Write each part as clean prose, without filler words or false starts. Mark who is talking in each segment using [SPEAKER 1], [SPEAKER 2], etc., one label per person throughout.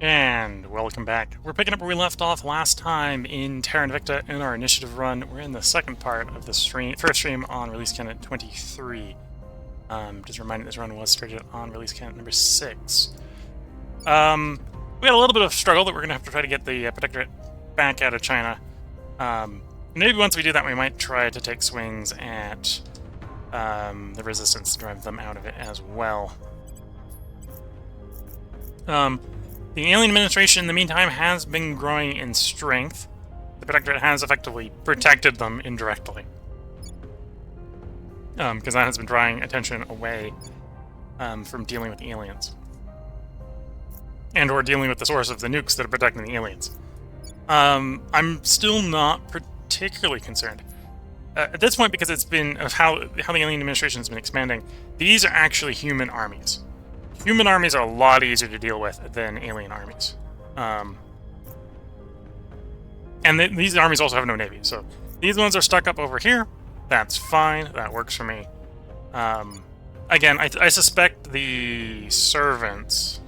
[SPEAKER 1] And welcome back. We're picking up where we left off last time in Terra Invicta in our initiative run. We're in the second part of the first stream on release candidate 23. Just reminding this run was started on release candidate number 6. We had a little bit of struggle that we're going to have to try to get the Protectorate back out of China. Maybe once we do that, we might try to take swings at the Resistance to drive them out of it as well. The alien administration, in the meantime, has been growing in strength. The Protectorate has effectively protected them indirectly. Because that has been drawing attention away from dealing with the aliens. And or dealing with the source of the nukes that are protecting the aliens. I'm still not particularly concerned. At this point, because it's been of how the alien administration has been expanding, these are actually human armies. Human armies are a lot easier to deal with than alien armies. And these armies also have no navy, so these ones are stuck up over here. That's fine. That works for me. Again, I suspect the servants...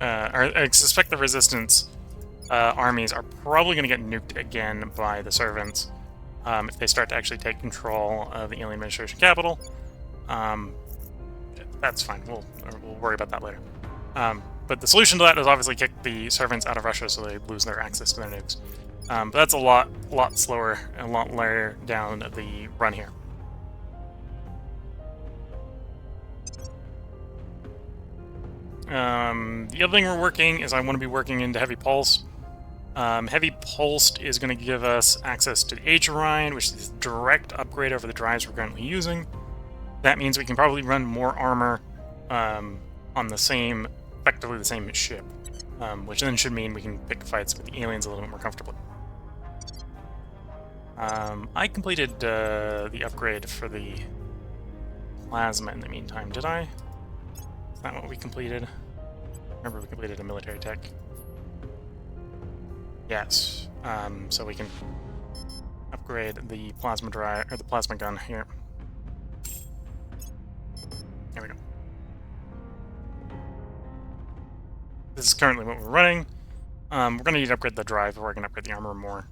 [SPEAKER 1] I suspect the Resistance armies are probably going to get nuked again by the servants if they start to actually take control of the alien administration capital. That's fine. We'll worry about that later. But the solution to that is obviously kick the servants out of Russia so they lose their access to their nukes. But that's a lot slower and a lot later down the run here. The other thing we're working is I want to be working into Heavy Pulse. Heavy Pulsed is going to give us access to the Age of Rhine, which is a direct upgrade over the drives we're currently using. That means we can probably run more armor on effectively the same ship, which then should mean we can pick fights with the aliens a little bit more comfortably. I completed the upgrade for the plasma in the meantime, did I? Is that what we completed? Remember, we completed a military tech. Yes. So we can upgrade the plasma drive or the plasma gun here. There we go. This is currently what we're running. We're going to need to upgrade the drive before I can upgrade the armor more.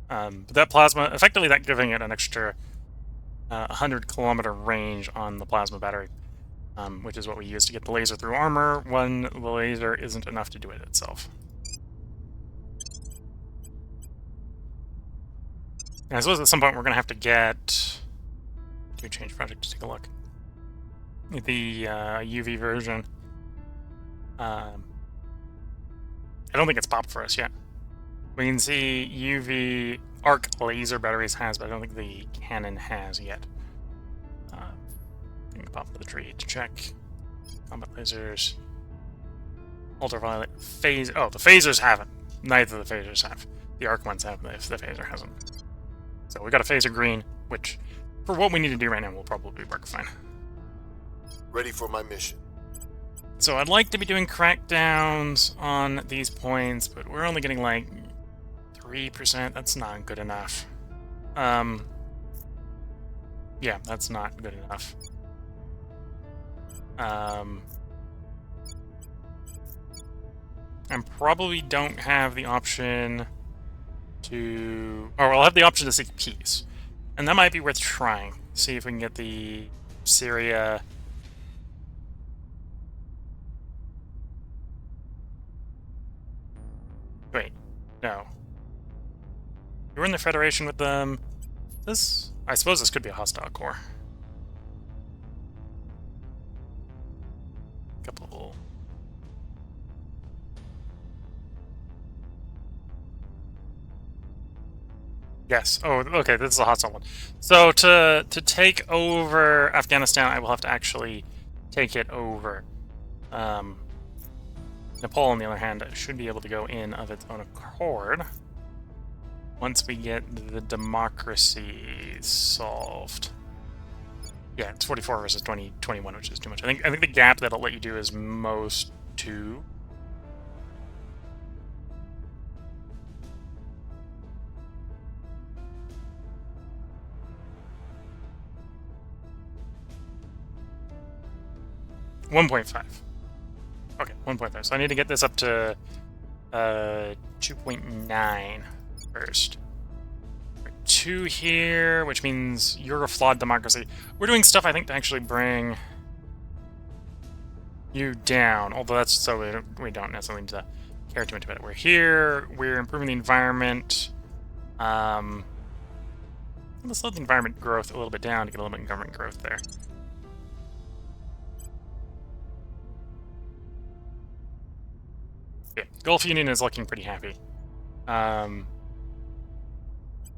[SPEAKER 1] But that plasma, effectively that giving it an extra 100-kilometer range on the plasma battery, which is what we use to get the laser through armor when the laser isn't enough to do it itself. And I suppose at some point we're going to have to get... Do change project to take a look. The UV version. I don't think it's popped for us yet. We can see UV arc laser batteries has, but I don't think the cannon has yet. I can pop into the tree to check. Combat lasers. Ultraviolet. Phase. Oh, the phasers haven't. Neither of the phasers have. The arc ones have, if the phaser hasn't. So we got a phaser green, which, for what we need to do right now, will probably work fine.
[SPEAKER 2] Ready for my mission.
[SPEAKER 1] So I'd like to be doing crackdowns on these points, but we're only getting like 3%. That's not good enough. Yeah, that's not good enough. I probably don't have the option to... Or I'll have the option to seek peace. And that might be worth trying. See if we can get the Syria... Wait, no. We're in the Federation with them. This... I suppose this could be a hostile core. Couple... Yes. Oh, okay, this is a hostile one. So to take over Afghanistan, I will have to actually take it over. Nepal, on the other hand, should be able to go in of its own accord once we get the democracy solved. Yeah, it's 44 versus 21, which is too much. I think the gap that'll let you do is most 2. 1.5. Okay, 1.5. So I need to get this up to 2.9 first. 2 here, which means you're a flawed democracy. We're doing stuff, I think, to actually bring you down, although that's so we don't necessarily need to care too much about it. We're here, we're improving the environment. Let's slow the environment growth a little bit down to get a little bit of government growth there. Yeah, Gulf Union is looking pretty happy.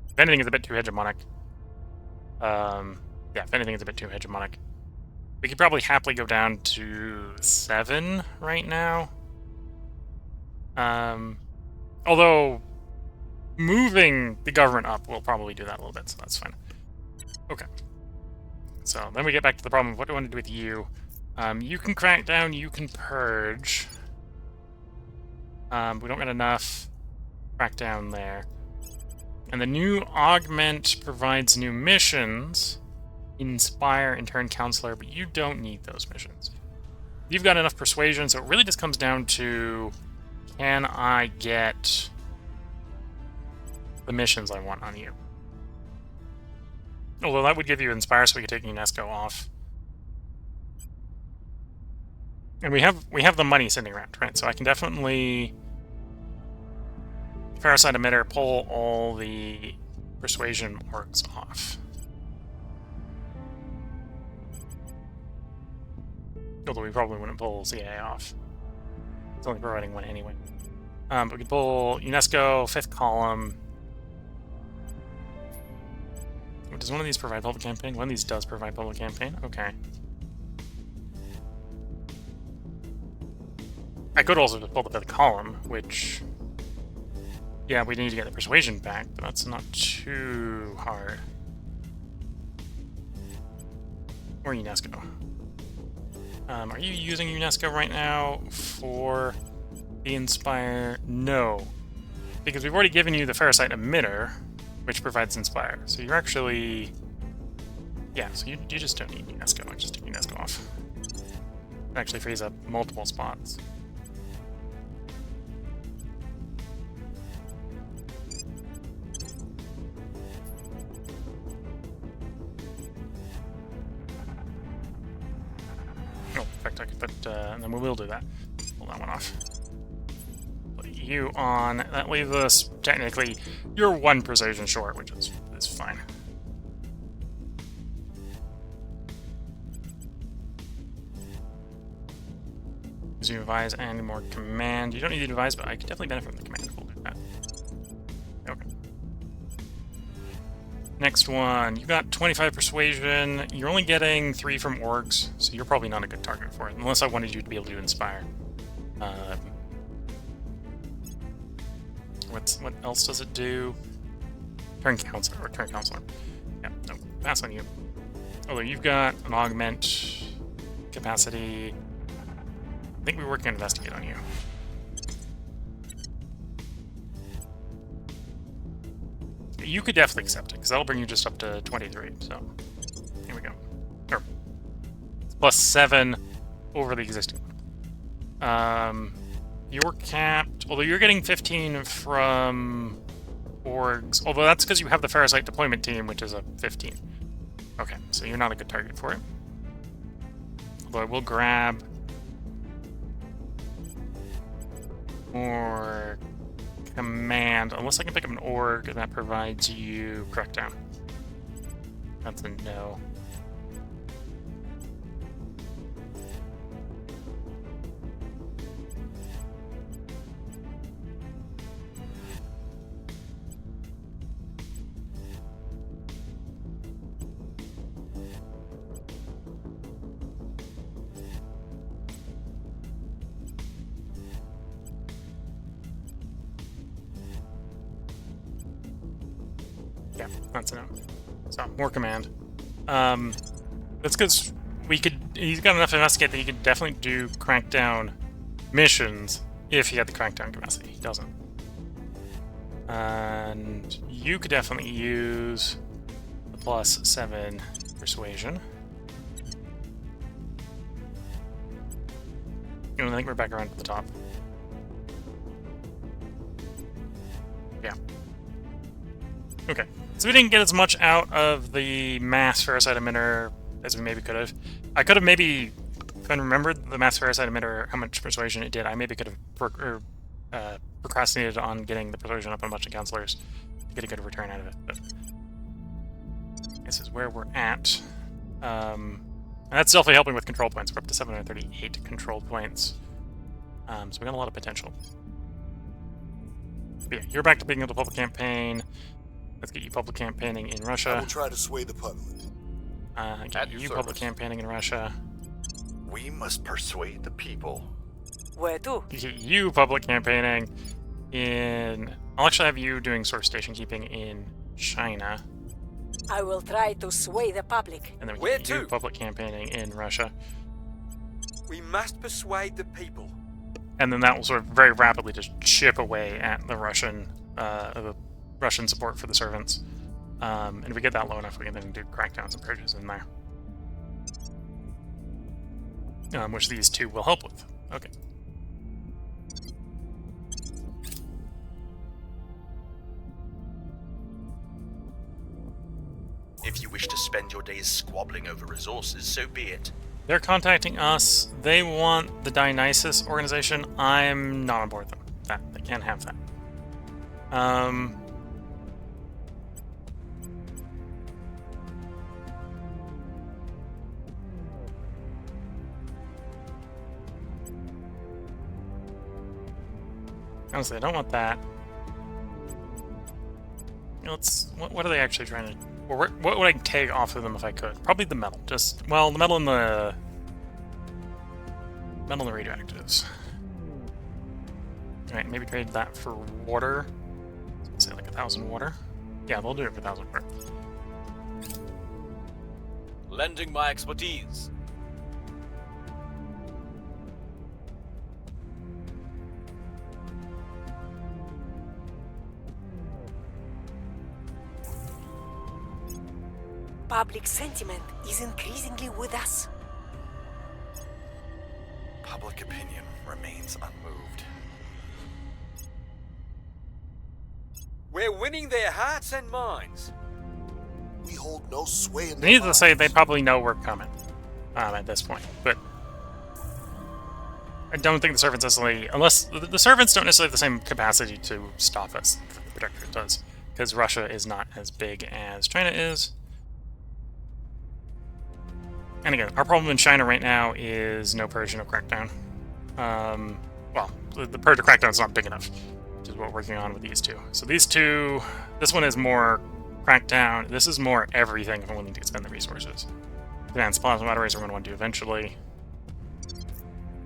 [SPEAKER 1] If anything, it's a bit too hegemonic. Yeah, if anything, it's a bit too hegemonic. We could probably happily go down to 7 right now. Although moving the government up will probably do that a little bit, so that's fine. Okay. So then we get back to the problem of what do I want to do with you. You can crack down, you can purge. We don't get enough crackdown there. And the new augment provides new missions. Inspire, intern, counselor, but you don't need those missions. You've got enough persuasion, so it really just comes down to, can I get the missions I want on you? Although that would give you Inspire, so we could take UNESCO off. And we have the money sitting around, right? So I can definitely Parasite Emitter, pull all the Persuasion orgs off. Although we probably wouldn't pull CA off. It's only providing one anyway. But we could pull UNESCO, 5th column. Does one of these provide public campaign? One of these does provide public campaign? Okay. I could also just pull the 5th column, which... yeah, we need to get the Persuasion back, but that's not too hard. Or UNESCO. Are you using UNESCO right now for the Inspire? No. Because we've already given you the Parasite Emitter, which provides Inspire. So you're actually... yeah, so you just don't need UNESCO. I just take UNESCO off. It actually frees up multiple spots. And then we will do that. Pull that one off. Put you on. That leaves us, technically, you're 1 persuasion short, which is fine. Gives you advise and more command. You don't need to advise, but I could definitely benefit from the command. We'll do that. Okay. Next one, you've got 25 persuasion. You're only getting 3 from orgs, so you're probably not a good target for it, unless I wanted you to be able to inspire. What else does it do? Turn counselor, or turn counselor. Yeah, no, pass on you. Although you've got an augment capacity. I think we're working on investigate on you. You could definitely accept it, because that'll bring you just up to 23, so here we go. Or, plus 7 over the existing one. You're capped, although you're getting 15 from orgs, although that's because you have the Parasite deployment team, which is a 15. Okay, so you're not a good target for it. Although I will grab more command, unless I can pick up an org that provides you crackdown. That's a no. Yeah, that's a no. So, more command. That's because he's got enough investigate that he could definitely do crackdown missions if he had the crackdown capacity. He doesn't. And you could definitely use the plus 7 persuasion. I think we're back around to the top. Yeah. Okay. So we didn't get as much out of the mass ferrocite emitter as we maybe could have. I could have maybe, if I remembered the mass ferrocite emitter, how much persuasion it did, I maybe could have procrastinated on getting the persuasion up on a bunch of counselors to get a good return out of it. But this is where we're at. And that's definitely helping with control points. We're up to 738 control points. So we got a lot of potential. But yeah, you're back to being able to public campaign. Let's get you public campaigning in Russia.
[SPEAKER 2] I will try to sway the public.
[SPEAKER 1] Get you public campaigning in Russia.
[SPEAKER 3] We must persuade the people.
[SPEAKER 4] Where to?
[SPEAKER 1] Get you public campaigning in... I'll actually have you doing sort of station keeping in China.
[SPEAKER 4] I will try to sway the public.
[SPEAKER 1] And then we
[SPEAKER 5] Where
[SPEAKER 1] get you
[SPEAKER 5] to?
[SPEAKER 1] public campaigning in Russia.
[SPEAKER 5] We must persuade the people.
[SPEAKER 1] And then that will sort of very rapidly just chip away at the Russian support for the servants. And if we get that low enough, we can then do crackdowns and purges in there. Which these two will help with. Okay.
[SPEAKER 3] If you wish to spend your days squabbling over resources, so be it.
[SPEAKER 1] They're contacting us. They want the Dionysus organization. I'm not on board with them. They can't have that. Honestly, I don't want that. What are they actually trying to... Or what would I take off of them if I could? Probably the metal. Just, well, the metal and the... Metal and the radioactives. Alright, maybe trade that for water. Say like 1,000 water. Yeah, they'll do it for 1,000 water.
[SPEAKER 5] Lending my expertise.
[SPEAKER 4] Public sentiment is increasingly with us.
[SPEAKER 3] Public opinion remains unmoved.
[SPEAKER 5] We're winning their hearts and minds.
[SPEAKER 2] We hold no sway in their
[SPEAKER 1] Needless to
[SPEAKER 2] lives.
[SPEAKER 1] say, they probably know we're coming at this point, but I don't think the servants necessarily, unless the servants don't necessarily have the same capacity to stop us that the Protectorate does, because Russia is not as big as China is. And again, our problem in China right now is no purge, no crackdown. Well, the purge or crackdown is not big enough, which is what we're working on with these two. So these two, this one is more crackdown. This is more everything if I'm willing to expend the resources. Advanced plasma moderators we're going to want to do eventually.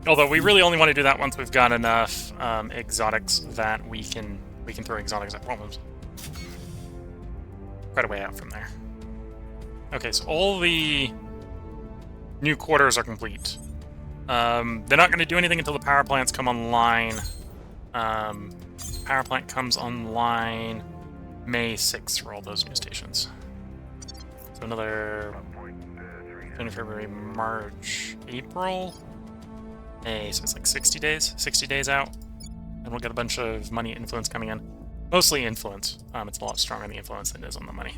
[SPEAKER 1] Although we really only want to do that once we've got enough exotics that we can throw exotics at problems. Quite a way out from there. Okay, so all the new quarters are complete. They're not going to do anything until the power plants come online. Power plant comes online May 6th for all those new stations. So another January, February, March, April. May, so it's like 60 days. 60 days out. And we'll get a bunch of money influence coming in. Mostly influence. It's a lot stronger on the influence than it is on the money.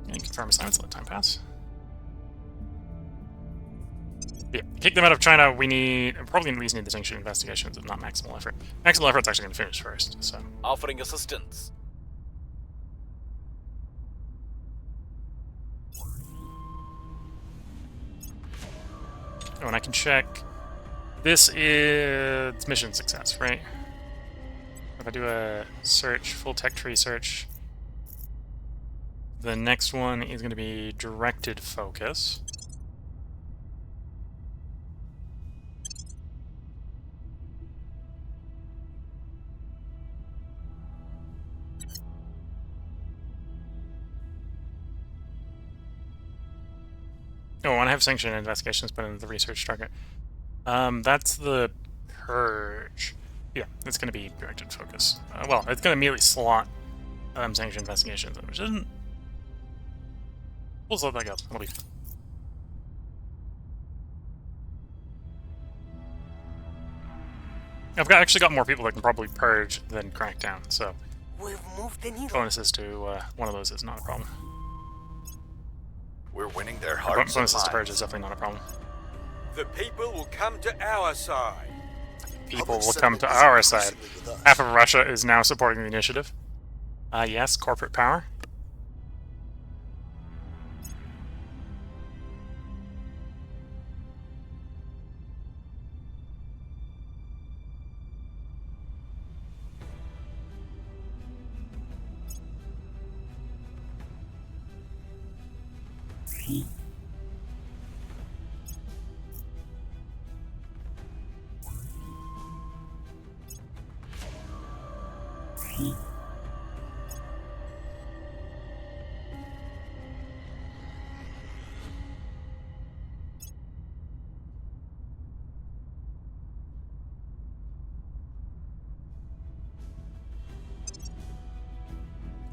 [SPEAKER 1] And confirm assignments, let time pass. Yeah, kick them out of China, we probably at least need the sanctioned investigations, if not maximal effort. Maximal effort's actually going to finish first, so...
[SPEAKER 5] Offering assistance.
[SPEAKER 1] Oh, and I can check... This is mission success, right? If I do a search, full tech tree search, the next one is going to be directed focus. Oh, I want to have sanctioned investigations put into the research target. That's the purge. Yeah, it's going to be directed focus. Well, it's going to immediately slot sanctioned investigations, which isn't... We'll slot that goes. It'll be fine. actually got more people that can probably purge than crack down, so
[SPEAKER 4] We've moved the needle.
[SPEAKER 1] bonuses to one of those is not a problem.
[SPEAKER 3] We're winning their hearts and
[SPEAKER 1] Bonuses to purge
[SPEAKER 3] minds.
[SPEAKER 1] is definitely not a problem.
[SPEAKER 5] The people will come to our side.
[SPEAKER 1] People
[SPEAKER 2] Public
[SPEAKER 1] will come to
[SPEAKER 2] sentiment is
[SPEAKER 1] our side.
[SPEAKER 2] increasingly with us.
[SPEAKER 1] Half of Russia is now supporting the initiative. Yes, corporate power.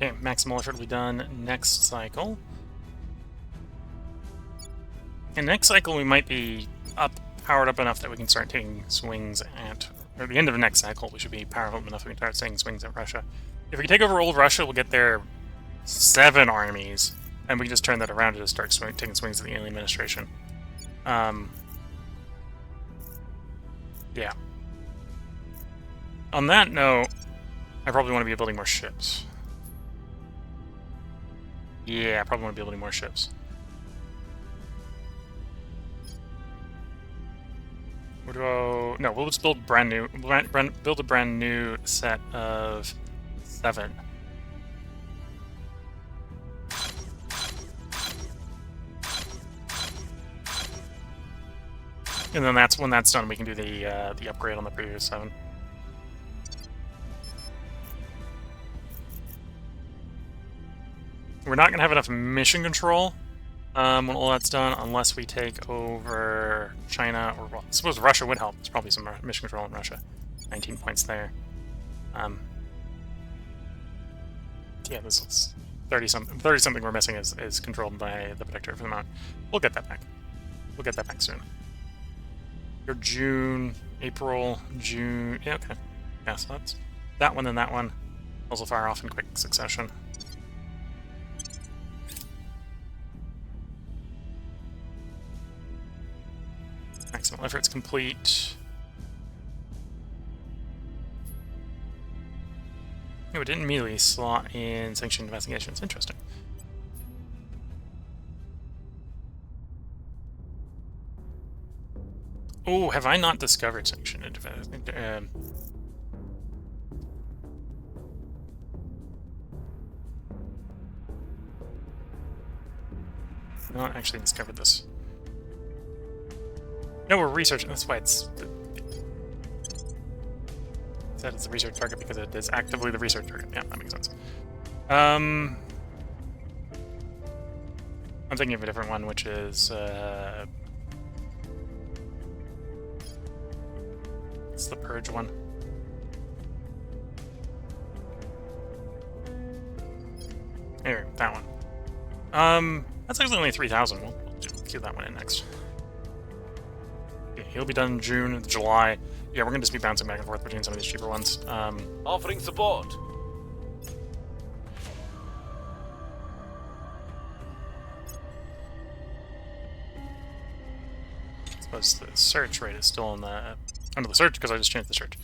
[SPEAKER 1] Okay, maximal effort will be done next cycle. And next cycle we might be powered up enough that we can start taking swings at, or at the end of the next cycle we should be powered up enough that we can start taking swings at Russia. If we can take over old Russia, we'll get their 7 armies, and we can just turn that around and just start taking swings at the alien administration. Yeah. On that note, I probably want to be building more ships. Yeah, I probably want to be building more ships. No, we'll just build build a brand new set of 7. And then when that's done, we can do the upgrade on the previous 7. We're not gonna have enough mission control when all that's done, unless we take over China, or well, I suppose Russia would help. There's probably some mission control in Russia. 19 points there. Yeah, this is 30 something we're missing is controlled by the Protector for the moment. We'll get that back. We'll get that back soon. Your June, April, June. Yeah, okay. Yeah, so that's that one and that one. Those will fire off in quick succession. Maximal effort's complete. Oh, it didn't immediately slot in sanctioned investigations. Interesting. Oh, have I not discovered sanctioned investigation? Not actually discovered this. No, we're researching. That's why it's said it's a research target, because it is actively the research target. Yeah, that makes sense. I'm thinking of a different one, which is it's the purge one. Anyway, that one. That's actually only 3,000. We'll queue that one in next. Okay, he'll be done in June, July. Yeah, we're gonna just be bouncing back and forth between some of these cheaper ones.
[SPEAKER 5] Offering support.
[SPEAKER 1] I suppose the search rate is still under the search because I just changed the search.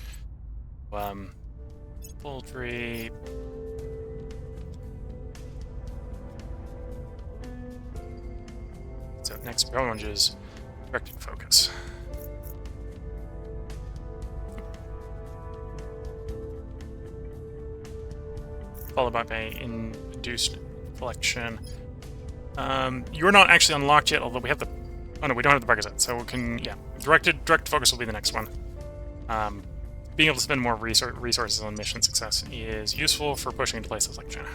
[SPEAKER 1] Poultry. So next challenge is directed focus. Followed by induced collection. You're not actually unlocked yet, although we have the. Oh no, we don't have the Percocet, so we can. Yeah, direct focus will be the next one. Being able to spend more resources on mission success is useful for pushing into places like China.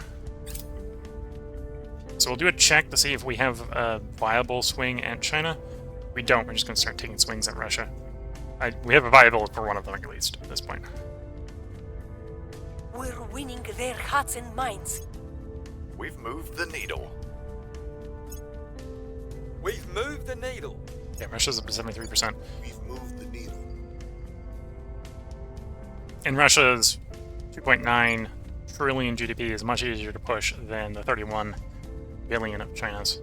[SPEAKER 1] So we'll do a check to see if we have a viable swing at China. We don't. We're just going to start taking swings at Russia. We have a viable for one of them at least at this point.
[SPEAKER 4] We're winning their hearts and minds.
[SPEAKER 3] We've moved the needle.
[SPEAKER 5] We've moved the needle.
[SPEAKER 1] Yeah, Russia's up to 73%.
[SPEAKER 2] We've moved the needle.
[SPEAKER 1] And Russia's 2.9 trillion GDP is much easier to push than the 31 billion of China's.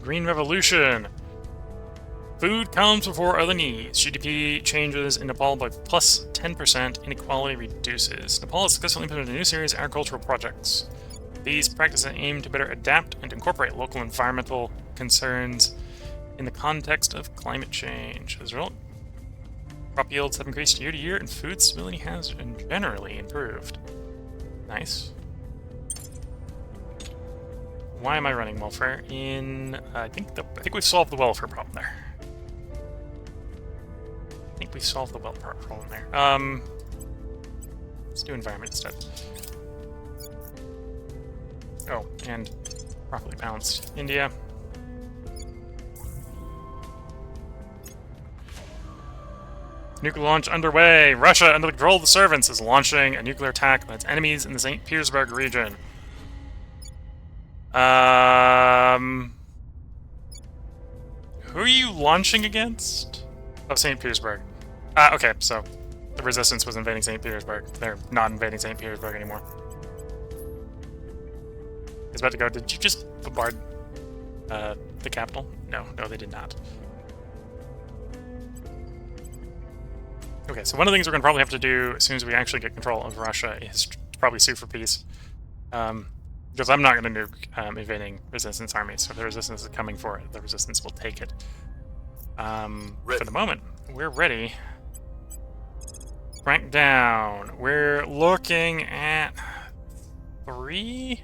[SPEAKER 1] Green Revolution. Food comes before other needs. GDP changes in Nepal by plus 10%. Inequality reduces. Nepal has successfully implemented a new series of agricultural projects. These practices aim to better adapt and incorporate local environmental concerns in the context of climate change. As a result, crop yields have increased year to year, and food stability has generally improved. Nice. Why am I running welfare? I think we've solved the welfare problem there. I think we solved the welfare problem there. Let's do environment instead. Oh, and properly balanced India. Nuclear launch underway. Russia, under the control of the servants, is launching a nuclear attack on its enemies in the St. Petersburg region. Who are you launching against? Oh, St. Petersburg. Okay, so the resistance was invading St. Petersburg. They're not invading St. Petersburg anymore. I was about to go, did you just bombard the capital? No, they did not. Okay, so one of the things we're going to probably have to do as soon as we actually get control of Russia is to probably sue for peace. Because I'm not going to nuke invading resistance armies, so if the resistance is coming for it, the resistance will take it. For the moment, we're ready. Crank down. We're looking at 3?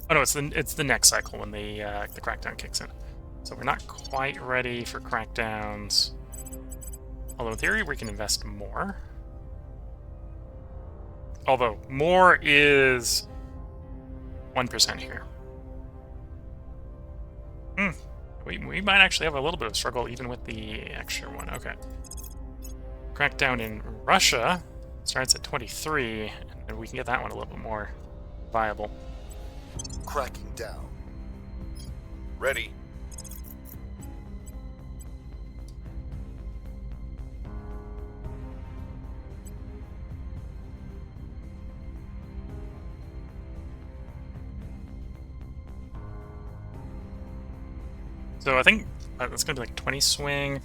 [SPEAKER 1] Oh no, it's the next cycle when the crackdown kicks in. So we're not quite ready for crackdowns. Although in theory we can invest more. Although more is 1% here. We might actually have a little bit of struggle even with the extra one. Okay. Crackdown in Russia starts at 23, and we can get that one a little bit more viable.
[SPEAKER 2] Cracking down.
[SPEAKER 3] Ready.
[SPEAKER 1] So I think that's going to be like 20 swing.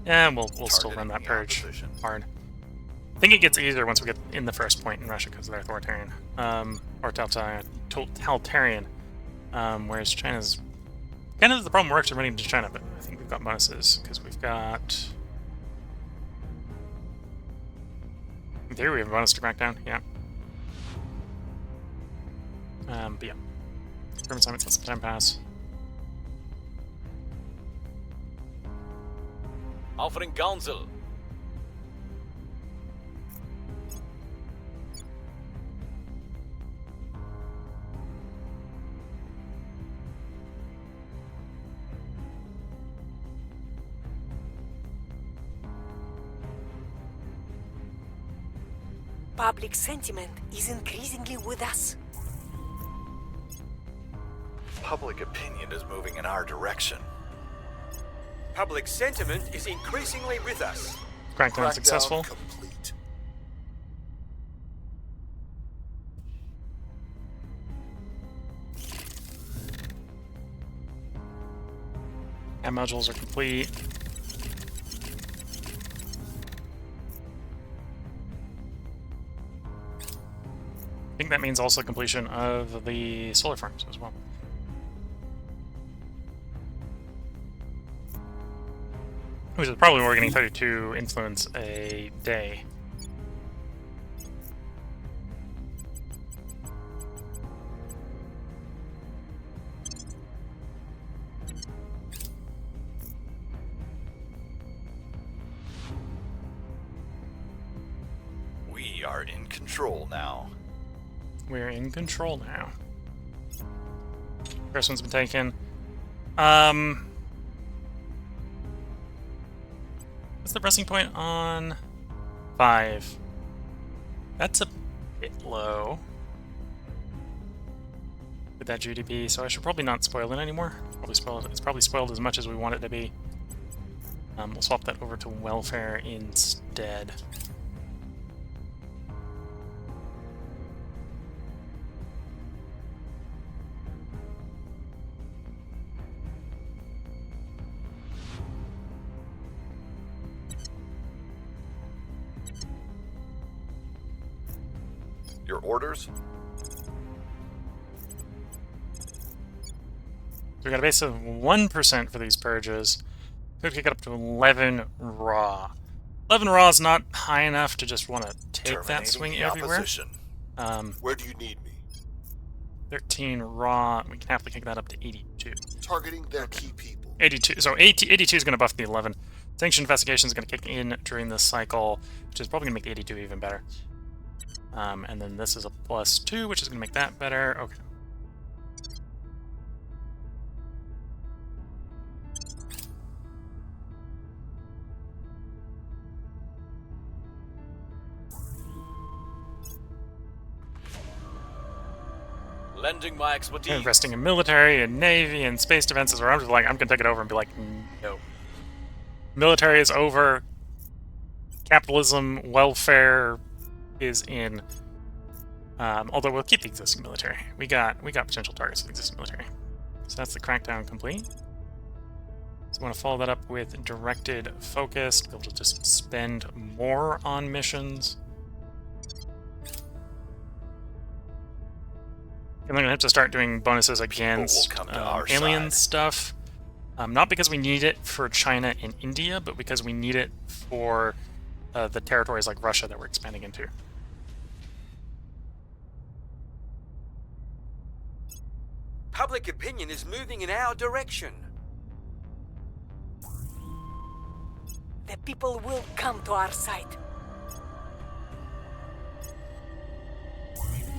[SPEAKER 1] Yeah, we'll still run that purge hard. I think it gets easier once we get in the first point in Russia because they're authoritarian. Or totalitarian. Whereas China's... kind of the problem we're actually running into China, but I think we've got bonuses because we've got... in theory we have a bonus to crackdown, yeah. But yeah. German assignments, let some time pass.
[SPEAKER 5] Offering counsel.
[SPEAKER 4] Public sentiment is increasingly with us.
[SPEAKER 3] Public opinion is moving in our direction.
[SPEAKER 5] Public sentiment is increasingly with us.
[SPEAKER 1] Crackdown successful.
[SPEAKER 2] Complete.
[SPEAKER 1] And modules are complete. I think that means also completion of the solar farms as well. Which is probably we're getting 32 influence a day.
[SPEAKER 3] We are in control now.
[SPEAKER 1] We're in control now. First one's been taken. What's the pressing point on 5? That's a bit low. with that GDP, so I should probably not spoil it anymore. It's probably spoiled as much as we want it to be. We'll swap that over to welfare instead.
[SPEAKER 2] Your orders?
[SPEAKER 1] So we got a base of 1% for these purges. Could kick it up to 11 raw. 11 raw is not high enough to just want to take that swing
[SPEAKER 2] the
[SPEAKER 1] everywhere.
[SPEAKER 2] opposition. Where do you need me?
[SPEAKER 1] 13 raw. We can happily kick that up to 82.
[SPEAKER 2] Targeting their key people.
[SPEAKER 1] 82. So 82 is going to buff the 11. Sanction investigation is going to kick in during this cycle, which is probably going to make the 82 even better. And then this is a +2, which is going to make that better. Okay.
[SPEAKER 5] Lending my expertise.
[SPEAKER 1] Investing in military and navy and space defenses, where I'm just like, I'm gonna take it over and be like, no. Military is over. Capitalism, welfare is in. Although we'll keep the existing military. We got potential targets for the existing military. So that's the crackdown complete. So I want to follow that up with directed focus. Be able to just spend more on missions. And then I'm going to have to start doing bonuses against alien stuff. Not because we need it for China and India, but because we need it for the territories like Russia that we're expanding into.
[SPEAKER 5] Public opinion is moving in our direction.
[SPEAKER 4] The people will come to our side.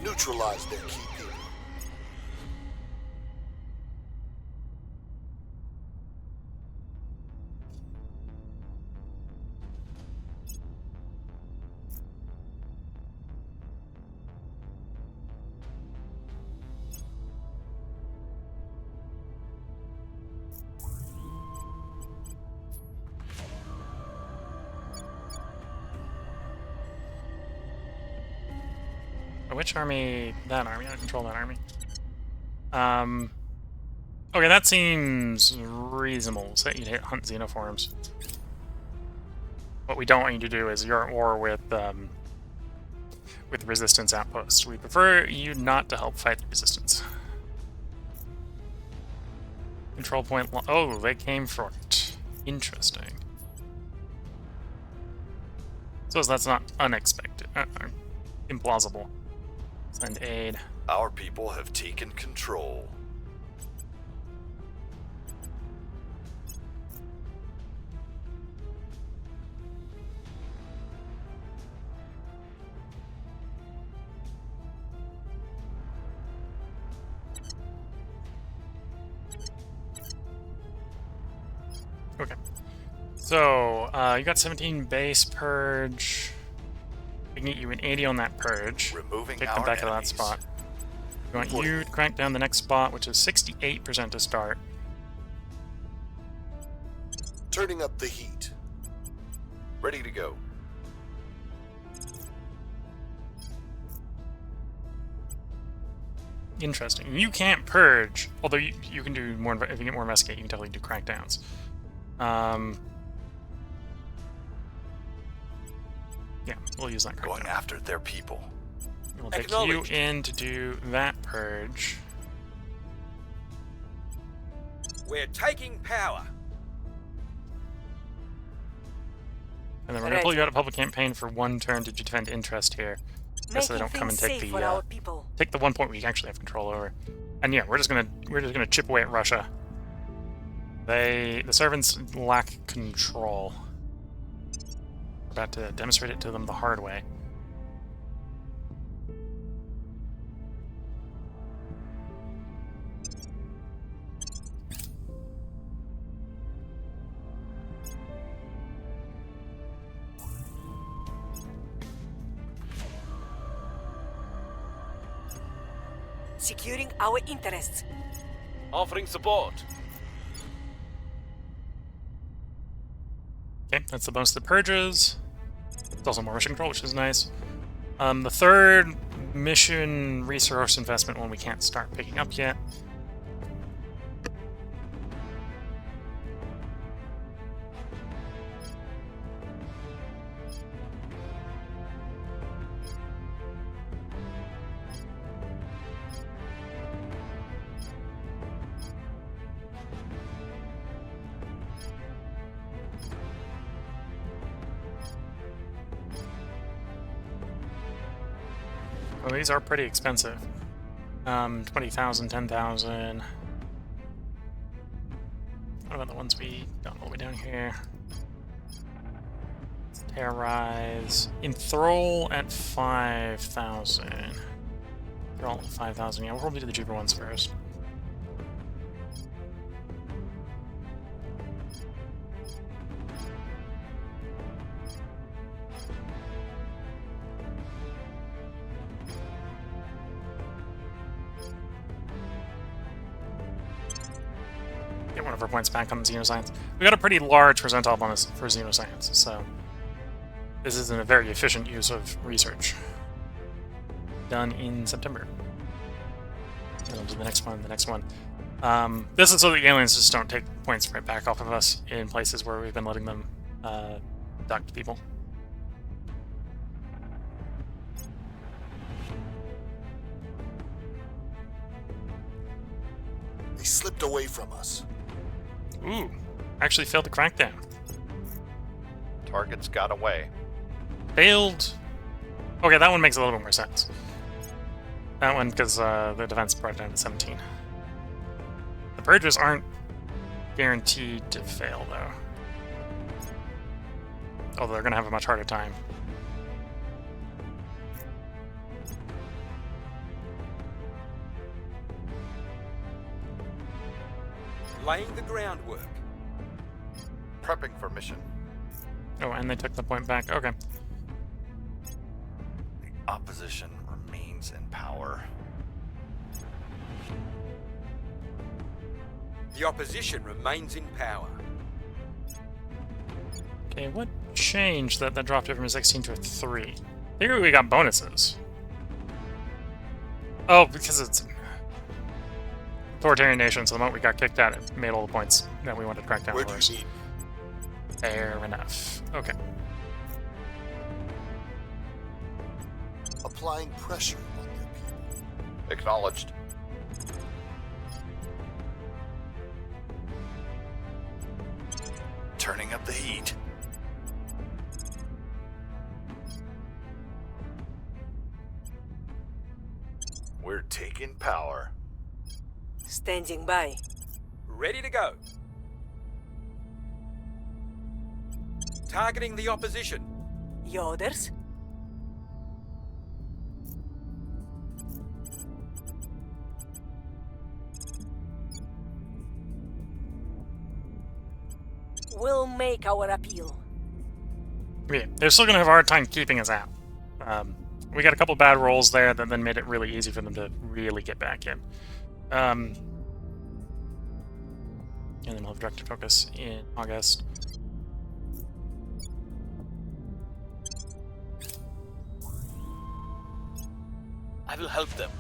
[SPEAKER 2] Neutralize their key people.
[SPEAKER 1] Which army? That army. I control that army. Okay, that seems reasonable. So you'd hit hunt xenoforms. What we don't want you to do is you're at war with resistance outposts. We prefer you not to help fight the resistance. Control point. Oh, they came for it. Interesting. So that's not unexpected. Implausible. Send aid.
[SPEAKER 2] Our people have taken control.
[SPEAKER 1] Okay. So, you got 17 base purge. We can get you an 80 on that purge.
[SPEAKER 2] Removing
[SPEAKER 1] Take them
[SPEAKER 2] our
[SPEAKER 1] back to that
[SPEAKER 2] enemies.
[SPEAKER 1] spot. We want you to crank down the next spot, which is 68% to start.
[SPEAKER 2] Turning up the heat. Ready to go.
[SPEAKER 1] Interesting. You can't purge, although you can do more. If you get more investigate, you can definitely do crackdowns. Yeah, we'll use that crackdown.
[SPEAKER 2] Going after their people.
[SPEAKER 1] We'll take you in to do that purge.
[SPEAKER 5] We're taking power.
[SPEAKER 1] And then we're going to pull you out of public campaign for 1 turn to defend interest here. Just so they don't come and take the 1 point we actually have control over. And yeah, we're just gonna chip away at Russia. The servants lack control. We're about to demonstrate it to them the hard way.
[SPEAKER 4] securing our interests.
[SPEAKER 5] Offering support.
[SPEAKER 1] Okay, that's the bonus to the purges. It's also more mission control, which is nice. The third mission resource investment one we can't start picking up yet. Well, these are pretty expensive. 20,000, 10,000. What about the ones we got all the way down here? Terrorize. Enthrall at 5,000. Enthrall at 5,000. Yeah, we'll probably do the cheaper ones first. Get one of our points back on Xenoscience. We got a pretty large percentile bonus for Xenoscience, so this isn't a very efficient use of research. Done in September. And we'll do the next one, the next one. This is so the aliens just don't take points right back off of us in places where we've been letting them abduct people.
[SPEAKER 2] They slipped away from us.
[SPEAKER 1] Ooh, actually failed the crackdown.
[SPEAKER 3] Targets got away.
[SPEAKER 1] Failed. Okay, that one makes a little bit more sense. That one, because the defense brought it down to 17. The purges aren't guaranteed to fail, though. Although they're going to have a much harder time.
[SPEAKER 5] Laying the groundwork.
[SPEAKER 3] Prepping for mission.
[SPEAKER 1] Oh, and they took the point back. Okay.
[SPEAKER 3] The opposition remains in power.
[SPEAKER 5] The opposition remains in power.
[SPEAKER 1] Okay, what changed that dropped it from a 16 to a 3? Here we got bonuses. Oh, because it's authoritarian nation, so the moment we got kicked out, it made all the points that we wanted to crack down
[SPEAKER 2] Where
[SPEAKER 1] on
[SPEAKER 2] do
[SPEAKER 1] ours.
[SPEAKER 2] you need?
[SPEAKER 1] Fair enough. Okay.
[SPEAKER 2] Applying pressure on their people.
[SPEAKER 3] Acknowledged. Turning up the heat. We're taking power.
[SPEAKER 4] Standing by.
[SPEAKER 5] Ready to go. Targeting the opposition.
[SPEAKER 4] Your orders? We'll make our appeal.
[SPEAKER 1] Yeah, they're still going to have a hard time keeping us out. We got a couple bad rolls there that then made it really easy for them to really get back in. And then we'll have directed focus in August.
[SPEAKER 5] I will help them.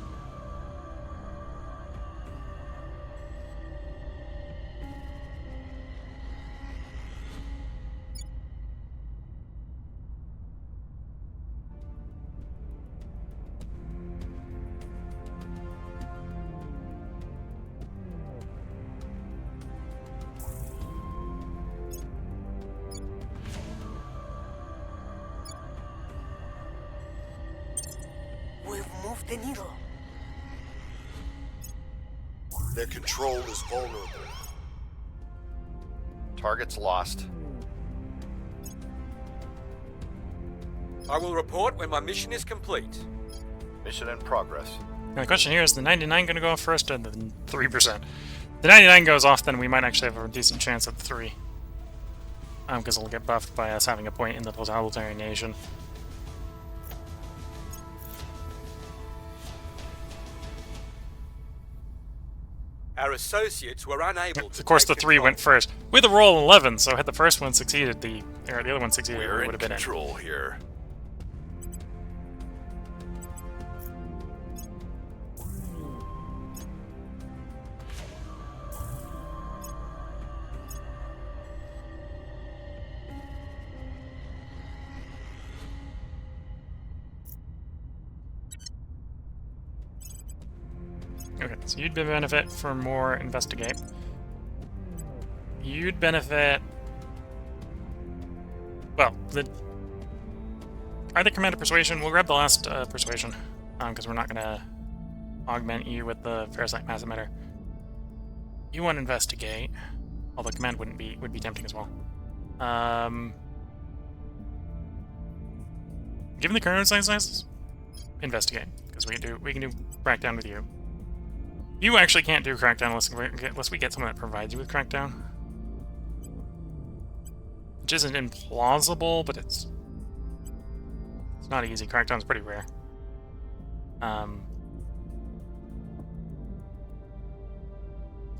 [SPEAKER 4] We've moved the needle.
[SPEAKER 2] Their control is vulnerable.
[SPEAKER 3] Targets lost.
[SPEAKER 5] I will report when my mission is complete.
[SPEAKER 3] Mission in progress.
[SPEAKER 1] Now the question here is the 99 going to go off first or the 3%? If the 99 goes off, then we might actually have a decent chance at the 3. Because it'll get buffed by us having a point in the totalitarian nation.
[SPEAKER 5] Our associates were unable to
[SPEAKER 1] Of course, the
[SPEAKER 5] take
[SPEAKER 1] 3 went
[SPEAKER 5] control.
[SPEAKER 1] first. We had the roll 11, so had the first one succeeded, the other one succeeded,
[SPEAKER 3] We're
[SPEAKER 1] we
[SPEAKER 3] in
[SPEAKER 1] would have been
[SPEAKER 3] control here.
[SPEAKER 1] in. Okay, so you'd benefit from more investigate. You'd benefit. Well, either command or persuasion. We'll grab the last persuasion, because we're not gonna augment you with the parasite mass emitter. You want investigate, although command would be tempting as well. Given the current sizes, investigate, because we can do crackdown with you. You actually can't do crackdown unless we get someone that provides you with crackdown, which isn't implausible, but it's not easy. Crackdown's pretty rare.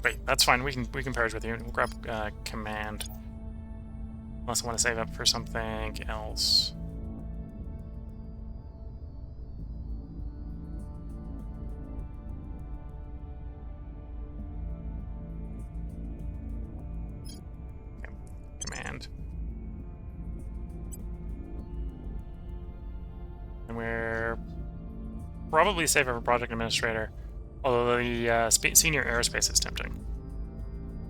[SPEAKER 1] Wait, that's fine. We can purge with you. We'll grab command, unless I want to save up for something else. Command. And we're probably safe for project administrator, although the senior aerospace is tempting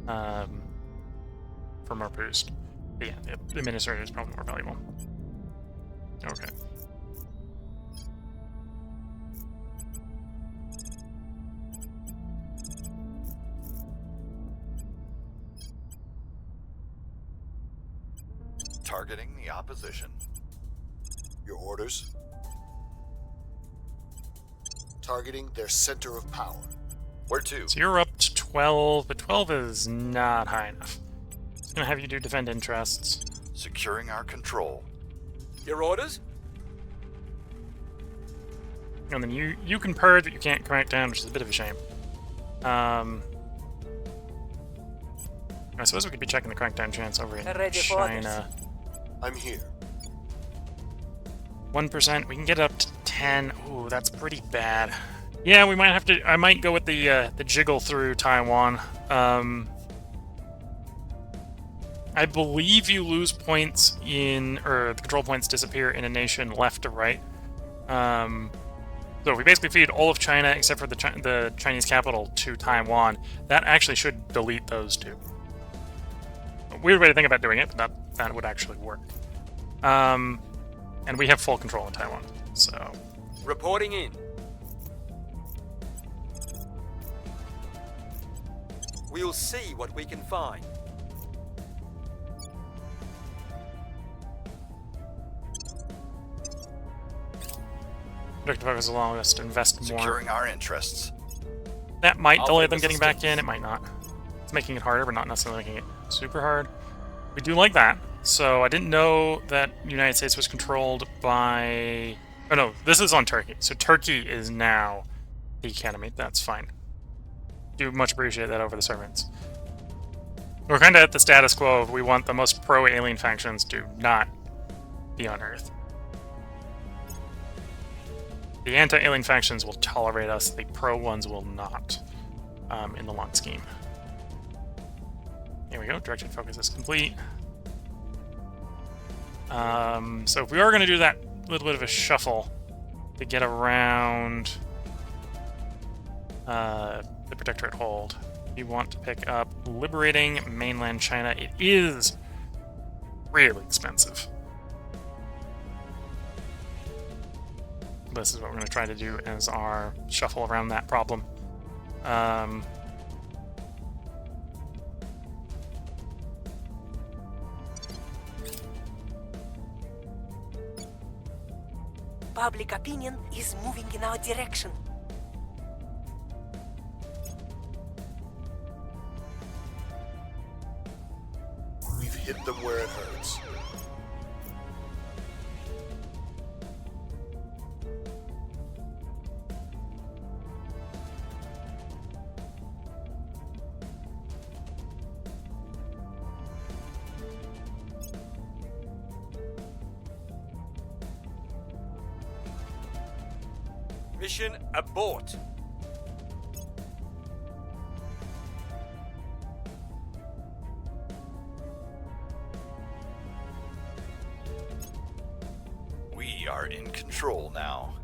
[SPEAKER 1] for more boost. But yeah, the administrator is probably more valuable. Okay.
[SPEAKER 3] Targeting the opposition.
[SPEAKER 2] Your orders? Targeting their center of power.
[SPEAKER 3] Where to?
[SPEAKER 1] So you're up to 12, but 12 is not high enough. It's gonna have you do defend interests.
[SPEAKER 3] Securing our control.
[SPEAKER 5] Your orders?
[SPEAKER 1] And then you can purge, but you can't crack down, which is a bit of a shame. I suppose we could be checking the crackdown chance over in
[SPEAKER 4] Ready for
[SPEAKER 1] China.
[SPEAKER 2] I'm here.
[SPEAKER 1] 1%. We can get up to 10. Ooh, that's pretty bad. Yeah, we might have to. I might go with the jiggle through Taiwan. I believe you lose points or the control points disappear in a nation left to right. So if we basically feed all of China except for the Chinese capital to Taiwan, that actually should delete those two. A weird way to think about doing it, but that would actually work. And we have full control in Taiwan, so...
[SPEAKER 5] Reporting in. We'll see what we can find.
[SPEAKER 1] Objective focus allows us to invest more.
[SPEAKER 3] Securing our interests.
[SPEAKER 1] That might delay them
[SPEAKER 3] Offering
[SPEAKER 1] getting back in, it might not. It's making it harder, but not necessarily making it super hard. We do like that. So I didn't know that the United States was controlled by... Oh no, this is on Turkey. So Turkey is now the academy. That's fine. Do much appreciate that over the servants. We're kind of at the status quo of we want the most pro-alien factions to not be on Earth. The anti-alien factions will tolerate us, the pro ones will not, in the long scheme. Here we go, directed focus is complete. So if we are going to do that little bit of a shuffle to get around the Protectorate hold, we want to pick up liberating mainland China. It is really expensive. This is what we're going to try to do as our shuffle around that problem.
[SPEAKER 4] Public opinion is moving in our direction.
[SPEAKER 2] We've hit them where it hurts.
[SPEAKER 5] Mission abort.
[SPEAKER 6] We are in control now.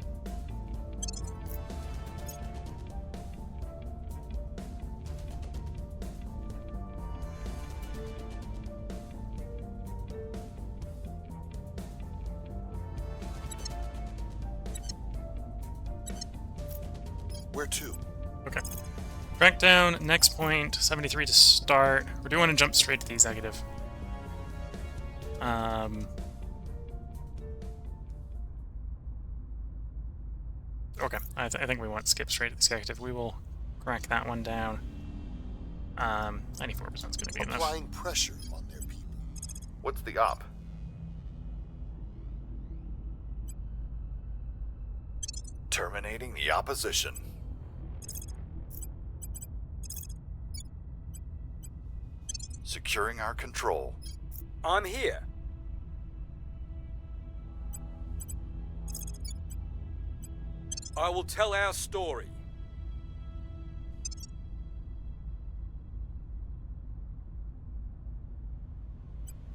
[SPEAKER 2] Where to?
[SPEAKER 1] Okay. Track down, next point, 73 to start. We do want to jump straight to the executive. Okay, I think we want to skip straight to the executive. We will crack that one down. 94% is going to be enough.
[SPEAKER 2] Applying pressure on their people.
[SPEAKER 6] What's the op? Terminating the opposition. Securing our control.
[SPEAKER 5] I'm here. I will tell our story.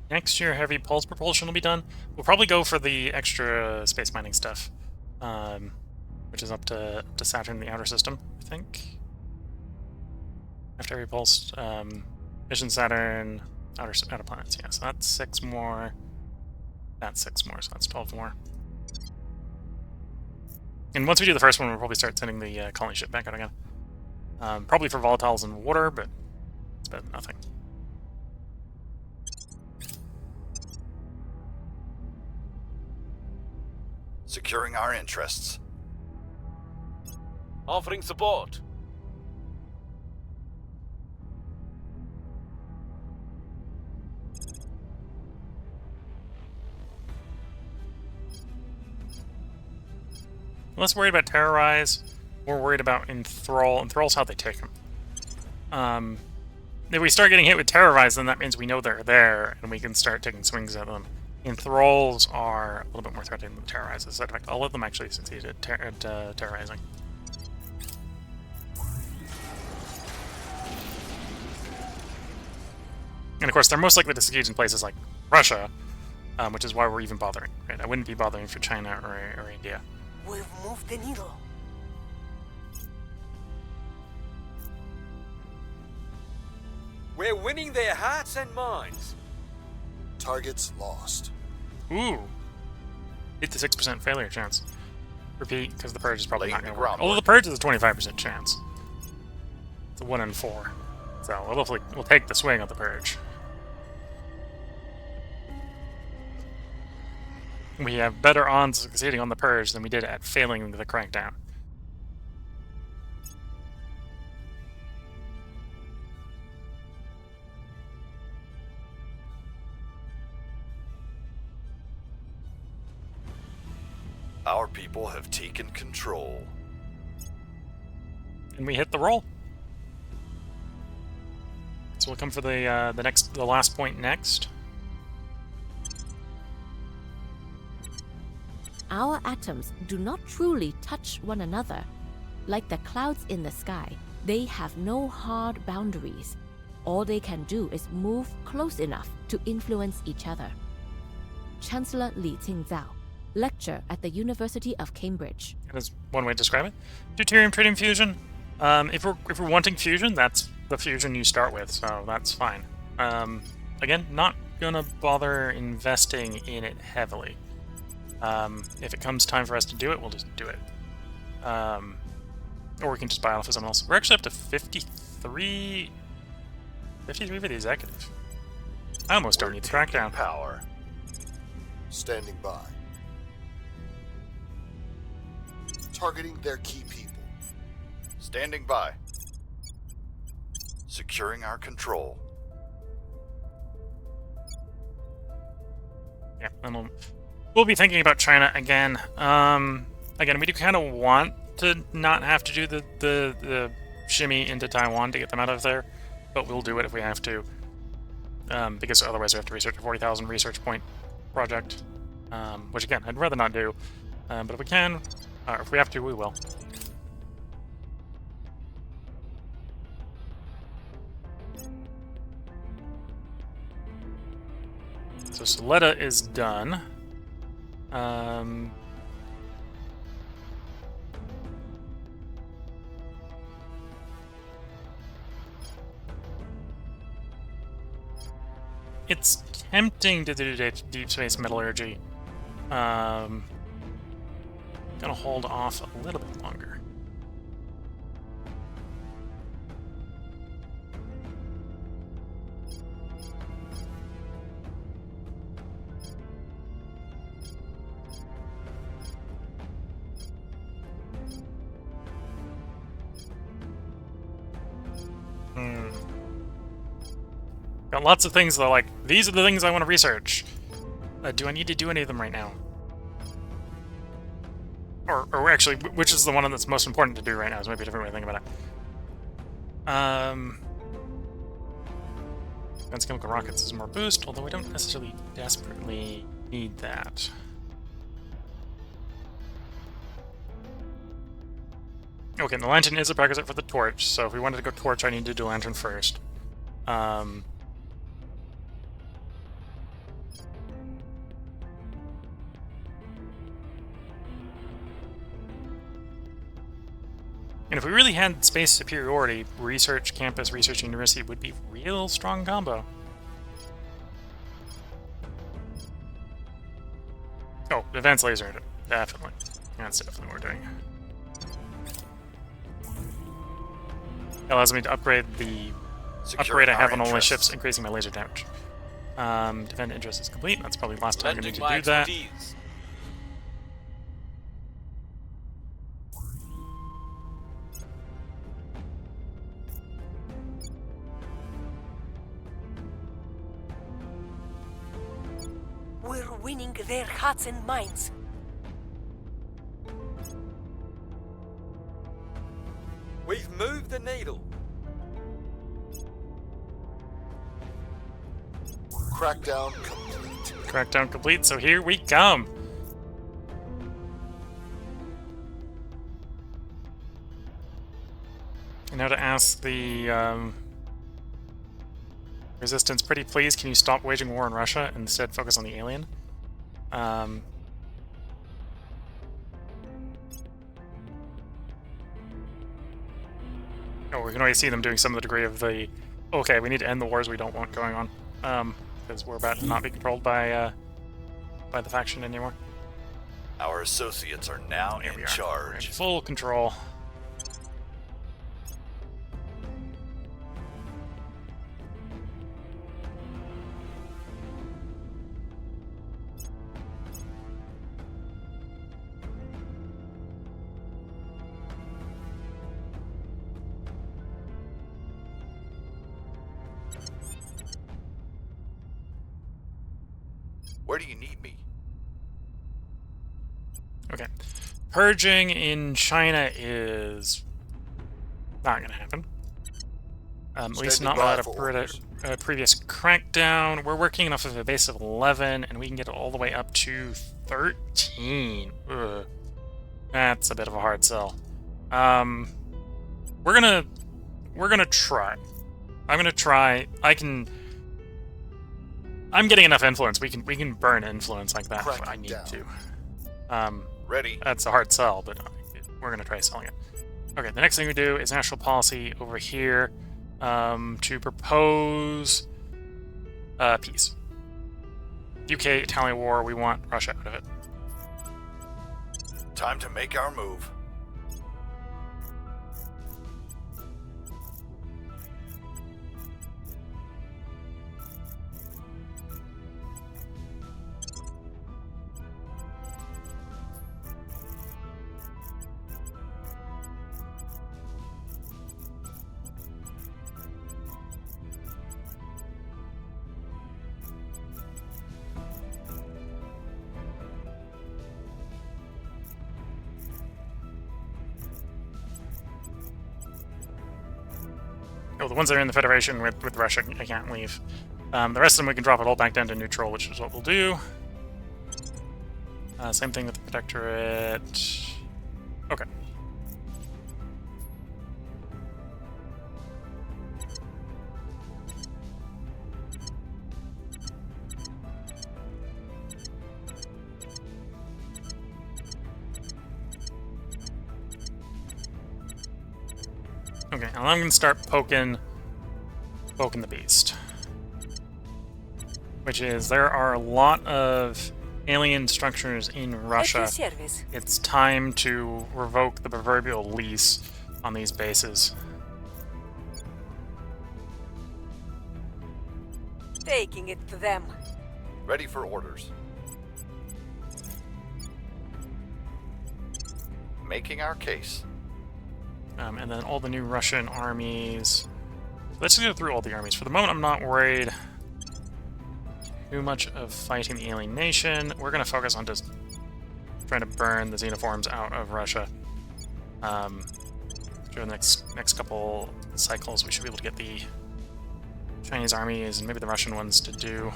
[SPEAKER 1] Next year, heavy pulse propulsion will be done. We'll probably go for the extra space mining stuff, which is up to Saturn, the outer system, I think. After heavy pulse, mission Saturn, outer planets. Yeah, so that's 6 more. That's 6 more, so that's 12 more. And once we do the first one, we'll probably start sending the colony ship back out again. Probably for volatiles and water, but it's better than nothing.
[SPEAKER 6] Securing our interests.
[SPEAKER 5] Offering support.
[SPEAKER 1] Less worried about terrorize, more worried about enthrall. Enthrall's how they take them. If we start getting hit with terrorize, then that means we know they're there, and we can start taking swings at them. Enthralls are a little bit more threatening than terrorizes. In fact, all of them actually succeed at terrorizing. And of course, they're most likely to succeed in places like Russia, which is why we're even bothering. Right? I wouldn't be bothering for China or India.
[SPEAKER 4] We've moved the needle.
[SPEAKER 5] We're winning their hearts and minds.
[SPEAKER 2] Targets lost.
[SPEAKER 1] Ooh. 86% failure chance. Repeat, because the purge is probably not
[SPEAKER 6] Laying
[SPEAKER 1] going
[SPEAKER 6] the
[SPEAKER 1] to work.
[SPEAKER 6] groundwork.
[SPEAKER 1] Although the purge is a 25% chance. It's a 1 in 4. So we'll take the swing of the purge. We have better odds of succeeding on the purge than we did at failing the crackdown.
[SPEAKER 6] Our people have taken control.
[SPEAKER 1] And we hit the roll. So we'll come for the last point next.
[SPEAKER 7] Our atoms do not truly touch one another. Like the clouds in the sky, they have no hard boundaries. All they can do is move close enough to influence each other. Chancellor Li Qingzao, lecturer at the University of Cambridge.
[SPEAKER 1] That is one way to describe it. Deuterium tritium fusion. If we're wanting fusion, that's the fusion you start with, so that's fine. Again, not gonna bother investing in it heavily. If it comes time for us to do it, we'll just do it. Or we can just buy off of someone else. We're actually up to 53 for the executive. I almost don't need the crackdown.
[SPEAKER 6] Power.
[SPEAKER 2] Standing by. Targeting their key people.
[SPEAKER 6] Standing by. Securing our control.
[SPEAKER 1] Yeah, and we'll be thinking about China again. Again, we do kind of want to not have to do the shimmy into Taiwan to get them out of there, but we'll do it if we have to, because otherwise we have to research a 40,000 research point project, which again, I'd rather not do, but if we can, If we have to, we will. So Soletta is done. It's tempting to do deep space metallurgy. Gonna hold off a little bit longer. Got lots of things that are like, these are the things I want to research. Do I need to do any of them right now? Or actually, which is the one that's most important to do right now is maybe a different way to think about it. Advanced chemical rockets is more boost, although we don't necessarily desperately need that. Okay, and the lantern is a prerequisite for the torch, so if we wanted to go torch, I need to do lantern first. And if we really had space superiority, research campus, research university would be a real strong combo. Oh, advanced laser, definitely. That's definitely what we're doing. It allows me to upgrade the upgrade I have on all my ships, increasing my laser damage. Defend interest is complete. That's probably the last time I need to do that.
[SPEAKER 4] We're winning their hearts and minds.
[SPEAKER 5] We've moved the needle.
[SPEAKER 2] Crackdown complete.
[SPEAKER 1] Crackdown complete, so here we come! And now to ask the Resistance, pretty please, can you stop waging war in Russia and instead focus on the alien? Oh, we can already see them doing some of the degree of the... Okay, we need to end the wars we don't want going on. Because we're about to not be controlled by the faction anymore.
[SPEAKER 6] Our associates are now
[SPEAKER 1] Here we
[SPEAKER 6] in
[SPEAKER 1] are.
[SPEAKER 6] charge.
[SPEAKER 1] We're in full control.
[SPEAKER 6] Where do you need me?
[SPEAKER 1] Okay. Purging in China is not going to happen. At least
[SPEAKER 2] Standing
[SPEAKER 1] not
[SPEAKER 2] by
[SPEAKER 1] without
[SPEAKER 2] for orders.
[SPEAKER 1] a previous crackdown. We're working off of a base of 11, and we can get it all the way up to 13. Ugh. That's a bit of a hard sell. We're gonna try. I'm gonna try. I'm getting enough influence. We can burn influence like that if I need to.
[SPEAKER 6] Ready.
[SPEAKER 1] That's a hard sell, but we're going to try selling it. Okay, the next thing we do is national policy over here to propose peace. UK-Italian war, we want Russia out of it.
[SPEAKER 6] Time to make our move.
[SPEAKER 1] Oh, the ones that are in the Federation with Russia, I can't leave. The rest of them we can drop it all back down to neutral, which is what we'll do. Same thing with the Protectorate. Okay. Okay, now I'm gonna start poking the beast. Which is, there are a lot of alien structures in
[SPEAKER 4] At
[SPEAKER 1] Russia.
[SPEAKER 4] your service.
[SPEAKER 1] It's time to revoke the proverbial lease on these bases.
[SPEAKER 4] Taking it to them.
[SPEAKER 6] Ready for orders. Making our case.
[SPEAKER 1] And then all the new Russian armies. Let's go through all the armies. For the moment, I'm not worried too much of fighting the alien nation. We're going to focus on just trying to burn the xenoforms out of Russia. During the next couple cycles, we should be able to get the Chinese armies and maybe the Russian ones to do.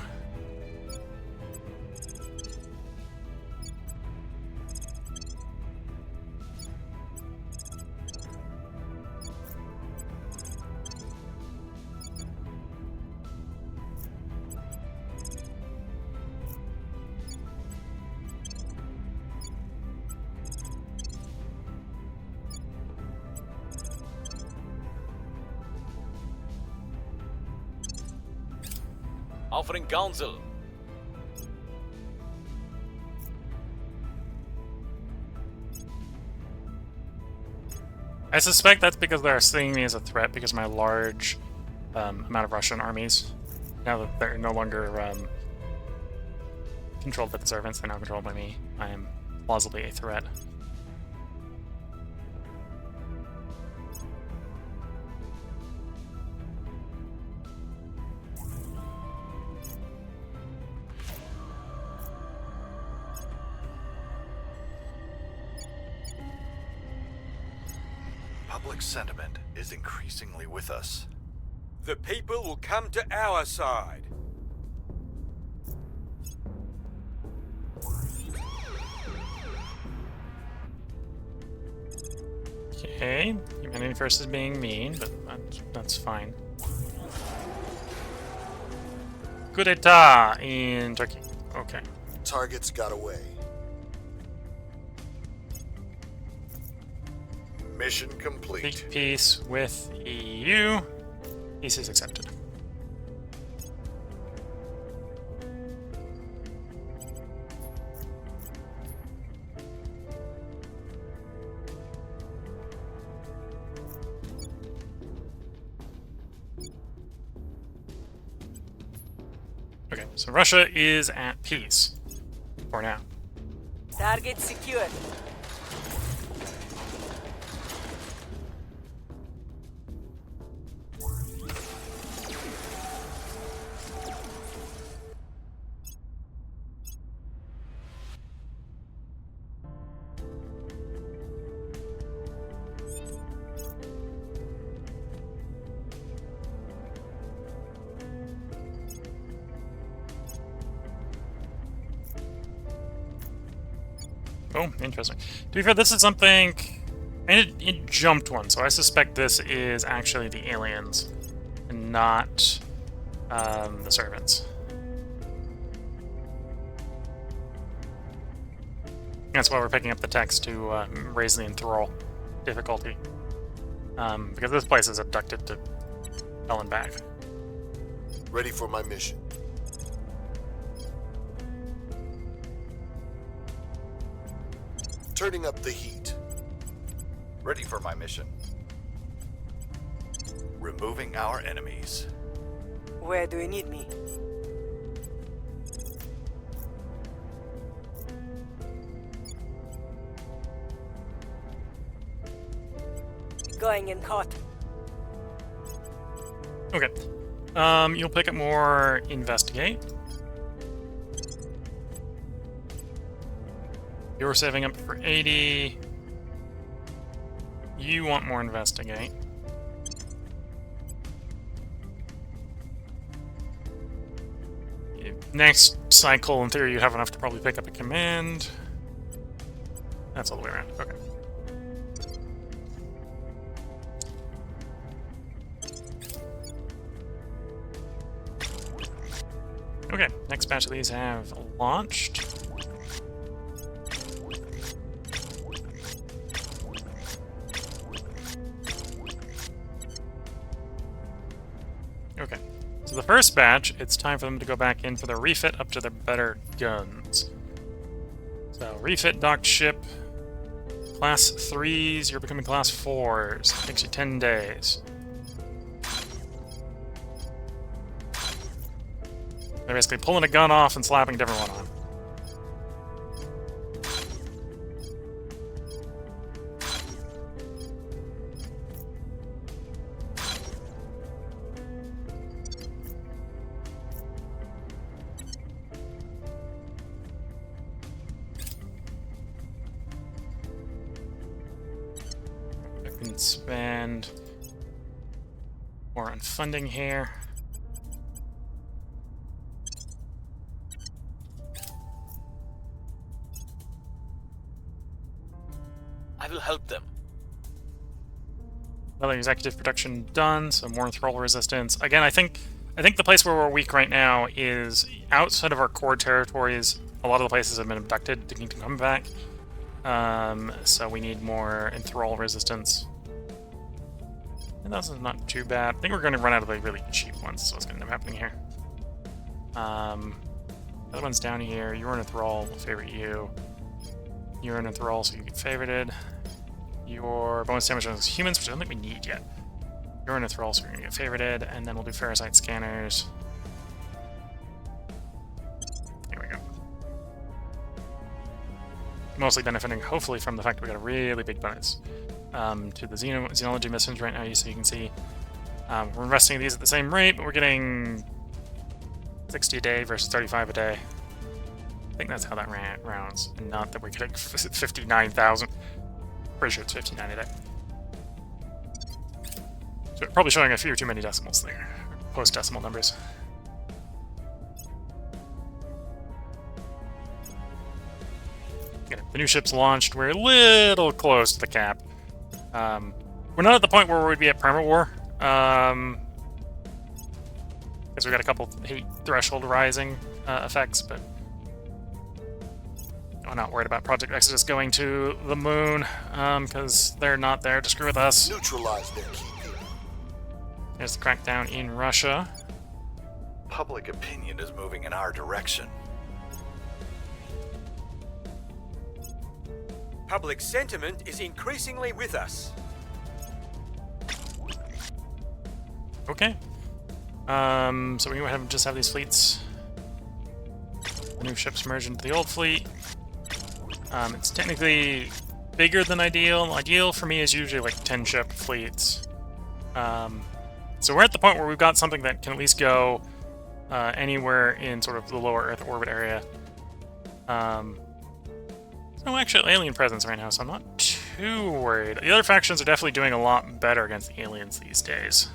[SPEAKER 5] Offering counsel.
[SPEAKER 1] I suspect that's because they're seeing me as a threat because of my large amount of Russian armies. Now that they're no longer controlled by the servants, they're now controlled by me. I am plausibly a threat.
[SPEAKER 6] Public sentiment is increasingly with us.
[SPEAKER 5] The people will come to our side.
[SPEAKER 1] Okay, humanity first is being mean, but that's fine. Coup d'etat in Turkey. Okay.
[SPEAKER 2] Targets got away.
[SPEAKER 6] Mission complete.
[SPEAKER 1] Seek peace with EU. Peace is accepted. Okay, so Russia is at peace for now.
[SPEAKER 4] Target secured.
[SPEAKER 1] Oh, interesting. To be fair, this is something... And it jumped one, so I suspect this is actually the aliens, and not the servants. That's why we're picking up the text to raise the enthrall difficulty. Because this place is abducted to hell and back.
[SPEAKER 2] Ready for my mission. Turning up the heat.
[SPEAKER 6] Ready for my mission. Removing our enemies.
[SPEAKER 4] Where do you need me? Going in hot.
[SPEAKER 1] Okay. You'll pick up more investigate. You're saving up for 80. You want more investigate. Next cycle, in theory, you have enough to probably pick up a command. That's all the way around. Okay. Okay, next batch of these have launched. Okay, so the first batch, it's time for them to go back in for their refit up to their better guns. So, refit docked ship, class 3s, you're becoming class 4s. Takes you 10 days. They're basically pulling a gun off and slapping a different one on. I can spend more on funding here.
[SPEAKER 3] I will help them.
[SPEAKER 1] Another executive production done, so more thrall resistance. Again, I think the place where we're weak right now is outside of our core territories. A lot of the places have been abducted to come back. So we need more enthrall resistance. And that's not too bad. I think we're going to run out of the really cheap ones, so what's going to end up happening here. The other one's down here. You're an enthrall, we'll favorite you. You're an enthrall, so you get favorited. Your bonus damage on humans, which I don't think we need yet. You're an enthrall, so you're going to get favorited, and then we'll do parasite scanners. There we go. Mostly benefiting, hopefully, from the fact that we got a really big bonus to the xenology missions right now, so you can see we're investing these at the same rate, but we're getting 60 a day versus 35 a day. I think that's how that rounds, and not that we're getting 59,000. Pretty sure it's 59 a day. So probably showing a few too many decimals there. Post-decimal numbers. Yeah, the new ship's launched. We're a little close to the cap. We're not at the point where we'd be at perma war. Because we got a couple hate threshold rising effects, but I'm not worried about Project Exodus going to the moon, because they're not there to screw with us.
[SPEAKER 2] Neutralize their key people.
[SPEAKER 1] There's the crackdown in Russia.
[SPEAKER 6] Public opinion is moving in our direction.
[SPEAKER 5] Public sentiment is increasingly with us.
[SPEAKER 1] Okay. So we just have these fleets. The new ships merge into the old fleet. It's technically bigger than ideal. Ideal for me is usually like 10 ship fleets. So we're at the point where we've got something that can at least go anywhere in sort of the lower Earth orbit area. No actual alien presence right now, so I'm not too worried. The other factions are definitely doing a lot better against the aliens these days.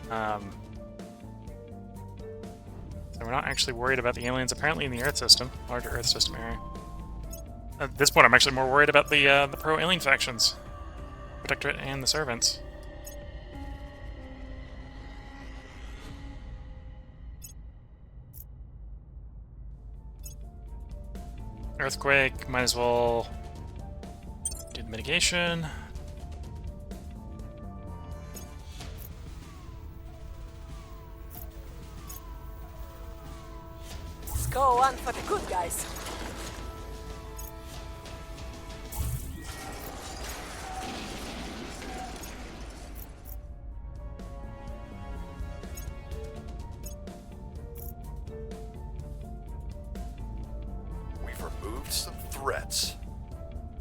[SPEAKER 1] So we're not actually worried about the aliens apparently in the Earth system, larger Earth system area. At this point, I'm actually more worried about the pro-alien factions, Protectorate and the Servants. Earthquake, might as well do the mitigation.
[SPEAKER 4] Let's go on for the good guys.
[SPEAKER 6] We've removed some threats.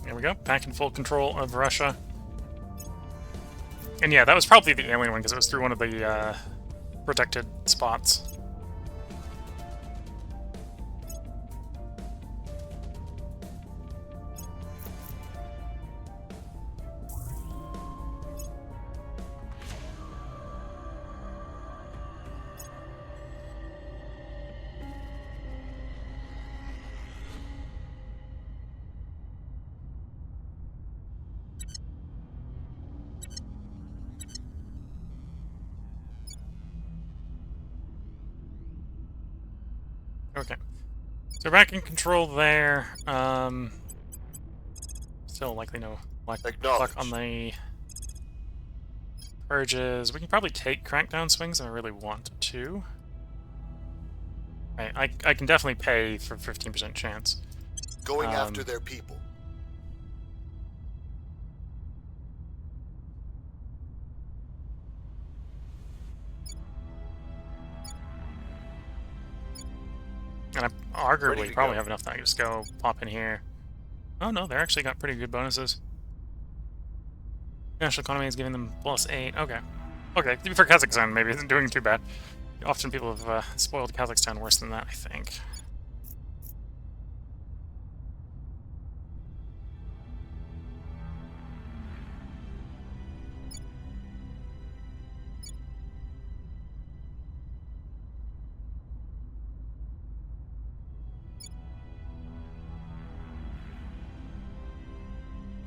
[SPEAKER 1] There we go, back in full control of Russia. And yeah, that was probably the alien one because it was through one of the protected spots. Okay. So back in control there. Still likely no luck on the purges. We can probably take crackdown swings if I really want to. I can definitely pay for 15% chance.
[SPEAKER 2] Going after their people.
[SPEAKER 1] And I arguably probably have enough that I can just go pop in here. Oh no, they're actually got pretty good bonuses. National economy is giving them +8. Okay. Okay, for Kazakhstan, maybe isn't doing too bad. Often people have spoiled Kazakhstan worse than that, I think.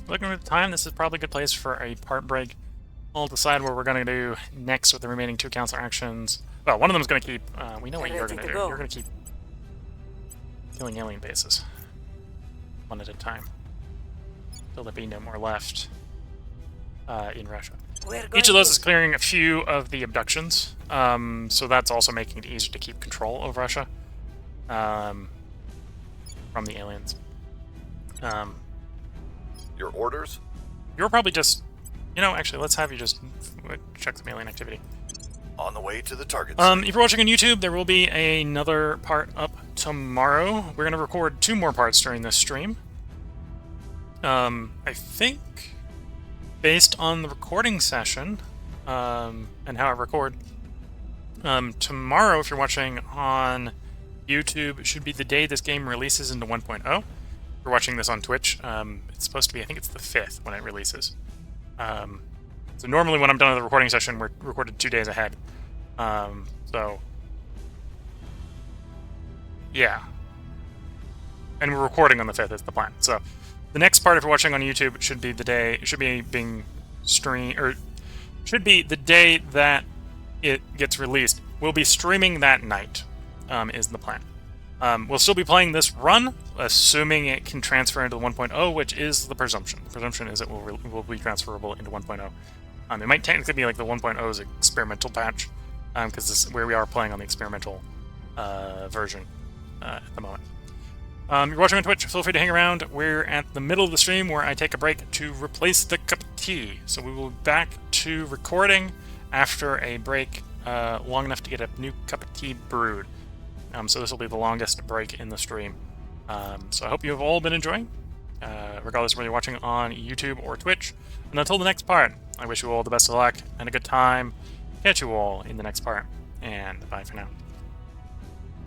[SPEAKER 1] Looking at the time, this is probably a good place for a part break. I'll decide what we're going to do next with the remaining 2 council actions. Well, one of them is going to keep... we know what you're going to do. You're going to keep killing alien bases. One at a time. Till there be no more left in Russia. Each of those is clearing a few of the abductions. So that's also making it easier to keep control of Russia from the aliens.
[SPEAKER 6] Your orders?
[SPEAKER 1] You're probably just... You know, actually, let's have you just check some alien activity.
[SPEAKER 6] On the way to the target.
[SPEAKER 1] If you're watching on YouTube, there will be another part up tomorrow. We're going to record 2 more parts during this stream. I think, based on the recording session, and how I record, tomorrow, if you're watching on YouTube, should be the day this game releases into 1.0. If you're watching this on Twitch, it's supposed to be, I think it's the 5th when it releases. So normally when I'm done with the recording session, we're recorded 2 days ahead. So, yeah. And we're recording on the 5th is the plan. So, the next part, if you're watching on YouTube, should be the day, should be being streamed, or should be the day that it gets released. We'll be streaming that night, is the plan. We'll still be playing this run, assuming it can transfer into 1.0, which is the presumption. The presumption is it will be transferable into 1.0. It might technically be like the 1.0's experimental patch, because this is where we are playing on the experimental version at the moment. You're watching on Twitch, feel free to hang around. We're at the middle of the stream where I take a break to replace the cup of tea. So we will be back to recording after a break long enough to get a new cup of tea brewed. So this will be the longest break in the stream. So I hope you have all been enjoying, regardless of whether you're watching on YouTube or Twitch. And until the next part, I wish you all the best of luck and a good time. Catch you all in the next part, and bye for now.